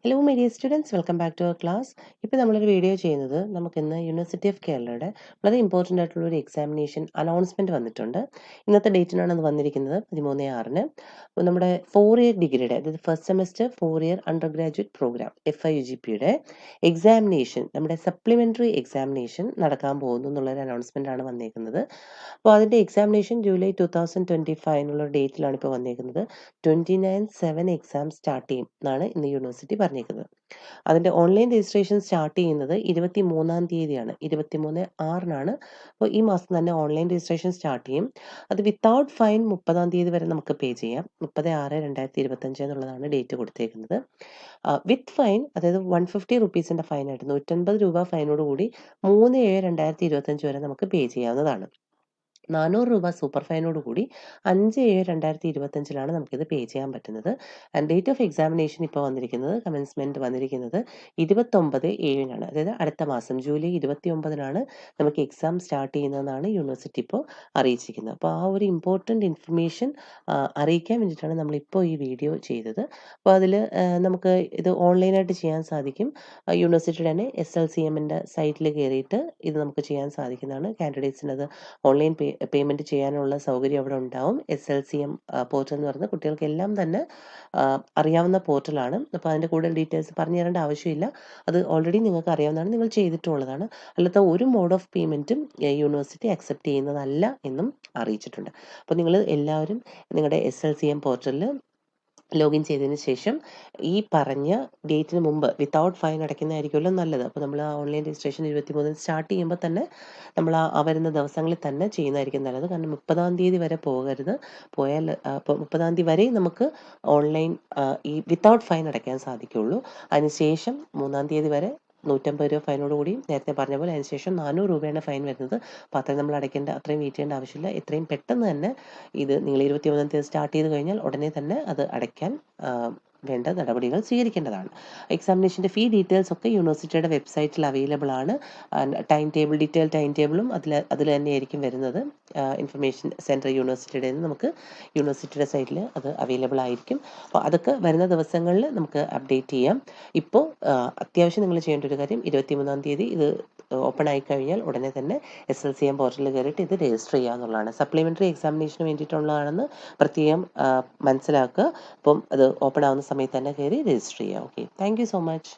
Hello my dear students, welcome back to our class. ഇപ്പോൾ നമ്മളൊരു video ചെയ്യുന്നത് നമുക്കിന്ന് യൂണിവേഴ്സിറ്റി ഓഫ് കേരളയുടെ വളരെ ഇമ്പോർട്ടൻ്റ് ആയിട്ടുള്ള ഒരു എക്സാമിനേഷൻ അനൗൺസ്മെൻറ്റ് വന്നിട്ടുണ്ട്. ഇന്നത്തെ ഡേറ്റിനാണ് അത് വന്നിരിക്കുന്നത്, 13/6. അപ്പോൾ നമ്മുടെ 4 ഇയർ ഡിഗ്രിയുടെ, അതായത് first semester 4 year under graduate program FIUGPയുടെ എക്സാമിനേഷൻ, നമ്മുടെ സപ്ലിമെൻ്ററി എക്സാമിനേഷൻ നടക്കാൻ പോകുന്നു എന്നുള്ളൊരു അനൗൺസ്മെൻ്റ് ആണ് വന്നേക്കുന്നത്. അപ്പോൾ അതിൻ്റെ എക്സാമിനേഷൻ ജൂലൈ 2025 എന്നുള്ള ഡേറ്റിലാണ് ഇപ്പോൾ വന്നേക്കുന്നത്. 29/7 എക്സാം സ്റ്റാർട്ട് ചെയ്യും എന്നാണ് ഇന്ന് യൂണിവേഴ്സിറ്റി പറഞ്ഞേക്കുന്നത്. അതിൻ്റെ ഓൺലൈൻ രജിസ്ട്രേഷൻ സ്റ്റാർട്ട് ചെയ്യുന്നത് 23-ാം തീയതിയാണ്, 23/6-നാണ്. അപ്പോൾ ഈ മാസം തന്നെ ഓൺലൈൻ രജിസ്ട്രേഷൻ സ്റ്റാർട്ട് ചെയ്യും. അത് വിത്തൗട്ട് ഫൈൻ 30-ാം തീയതി വരെ നമുക്ക് പേ ചെയ്യാം. 30/6/2025 എന്നുള്ളതാണ് ഡേറ്റ് കൊടുത്തേക്കുന്നത്. വിത്ത് ഫൈൻ, അതായത് 150 റുപ്പീസിൻ്റെ ഫൈനായിട്ട് 150 രൂപ ഫൈനോട് കൂടി 3/7/2025 വരെ നമുക്ക് പേ ചെയ്യാവുന്നതാണ്. 400 രൂപ സൂപ്പർ ഫൈനോട് കൂടി 5/7/2025 നമുക്കിത് പേ ചെയ്യാൻ പറ്റുന്നത്. ആൻഡ് ഡേറ്റ് ഓഫ് എക്സാമിനേഷൻ ഇപ്പോൾ വന്നിരിക്കുന്നത്, കമൻസ്മെൻറ്റ് വന്നിരിക്കുന്നത് 29/7-നാണ്. അതായത് അടുത്ത മാസം ജൂലൈ 29-നാണ് നമുക്ക് എക്സാം സ്റ്റാർട്ട് ചെയ്യുന്നതെന്നാണ് യൂണിവേഴ്സിറ്റി ഇപ്പോൾ അറിയിച്ചിരിക്കുന്നത്. അപ്പോൾ ആ ഒരു ഇമ്പോർട്ടൻറ്റ് ഇൻഫർമേഷൻ അറിയിക്കാൻ വേണ്ടിയിട്ടാണ് നമ്മളിപ്പോൾ ഈ വീഡിയോ ചെയ്തത്. അപ്പോൾ അതിൽ നമുക്ക് ഇത് ഓൺലൈനായിട്ട് ചെയ്യാൻ സാധിക്കും. യൂണിവേഴ്സിറ്റിയുടെ തന്നെ SLCMൻ്റെ സൈറ്റിൽ കയറിയിട്ട് ഇത് നമുക്ക് ചെയ്യാൻ സാധിക്കുന്നതാണ്. കാൻഡിഡേറ്റ്സിനത് ഓൺലൈൻ പേയ്മെൻറ്റ് ചെയ്യാനുള്ള സൗകര്യം അവിടെ ഉണ്ടാവും. SLCM പോർട്ടൽ എന്ന് പറയുന്നത് കുട്ടികൾക്കെല്ലാം തന്നെ അറിയാവുന്ന പോർട്ടലാണ്. അപ്പോൾ അതിൻ്റെ കൂടുതൽ ഡീറ്റെയിൽസ് പറഞ്ഞു തരേണ്ട ആവശ്യമില്ല. അത് ഓൾറെഡി നിങ്ങൾക്ക് അറിയാവുന്നതാണ്, നിങ്ങൾ ചെയ്തിട്ടുള്ളതാണ്. അല്ലാത്ത ഒരു മോഡ് ഓഫ് പേയ്മെൻറ്റും യൂണിവേഴ്സിറ്റി അക്സെപ്റ്റ് ചെയ്യുന്നതല്ല എന്നും അറിയിച്ചിട്ടുണ്ട്. അപ്പോൾ നിങ്ങൾ എല്ലാവരും നിങ്ങളുടെ SLCM പോർട്ടലിൽ ലോഗിൻ ചെയ്തതിന് ശേഷം ഈ പറഞ്ഞ ഡേറ്റിന് മുമ്പ് വിത്തൗട്ട് ഫൈൻ അടയ്ക്കുന്നതായിരിക്കുമല്ലോ നല്ലത്. അപ്പോൾ നമ്മൾ ആ ഓൺലൈൻ രജിസ്ട്രേഷൻ 23 സ്റ്റാർട്ട് ചെയ്യുമ്പോൾ തന്നെ നമ്മൾ ആ വരുന്ന ദിവസങ്ങളിൽ തന്നെ ചെയ്യുന്നതായിരിക്കും നല്ലത്. കാരണം 30-ാം തീയതി വരെ പോകരുത്. പോയാൽ അപ്പോൾ 30-ാം തീയതി വരെ നമുക്ക് ഓൺലൈൻ ഈ വിത്തൗട്ട് ഫൈൻ അടയ്ക്കാൻ സാധിക്കുകയുള്ളൂ. അതിനുശേഷം 3-ാം തീയതി വരെ 150 രൂപ ഫൈനോട് കൂടി നേരത്തെ പറഞ്ഞ പോലെ, അതിനുശേഷം 400 രൂപയാണ് ഫൈൻ വരുന്നത്. അപ്പോൾ അത്രയും നമ്മൾ അത്രയും വെയിറ്റ് ചെയ്യേണ്ട ആവശ്യമില്ല. എത്രയും പെട്ടെന്ന് തന്നെ ഇത് നിങ്ങൾ 21-ാം തീയതി സ്റ്റാർട്ട് ചെയ്ത് കഴിഞ്ഞാൽ ഉടനെ തന്നെ അത് അടയ്ക്കാൻ വേണ്ട നടപടികൾ സ്വീകരിക്കേണ്ടതാണ്. എക്സാമിനേഷൻ്റെ ഫീ ഡീറ്റെയിൽസ് ഒക്കെ യൂണിവേഴ്സിറ്റിയുടെ വെബ്സൈറ്റിൽ അവൈലബിൾ ആണ്. ടൈം ടേബിൾ, ഡീറ്റെയിൽ ടൈം ടേബിളും അതിൽ തന്നെയായിരിക്കും വരുന്നത്. ഇൻഫർമേഷൻ സെൻറ്റർ യൂണിവേഴ്സിറ്റിയുടെ നമുക്ക് യൂണിവേഴ്സിറ്റിയുടെ സൈറ്റിൽ അത് അവൈലബിൾ ആയിരിക്കും. അപ്പോൾ അതൊക്കെ വരുന്ന ദിവസങ്ങളിൽ നമുക്ക് അപ്ഡേറ്റ് ചെയ്യാം. ഇപ്പോൾ അത്യാവശ്യം നിങ്ങൾ ചെയ്യേണ്ട ഒരു കാര്യം, 23-ാം തീയതി ഇത് ഓപ്പൺ ആയി കഴിഞ്ഞാൽ ഉടനെ തന്നെ SLCM പോർട്ടലിൽ കയറിയിട്ട് ഇത് രജിസ്റ്റർ ചെയ്യുക എന്നുള്ളതാണ്. സപ്ലിമെൻ്ററി എക്സാമിനേഷന് വേണ്ടിയിട്ടുള്ളതാണെന്ന് പ്രത്യേകം മനസ്സിലാക്കുക. അപ്പം അത് ഓപ്പൺ ആവുന്ന സമയത്ത് തന്നെ കയറി രജിസ്റ്റർ ചെയ്യുക. Okay, thank you so much.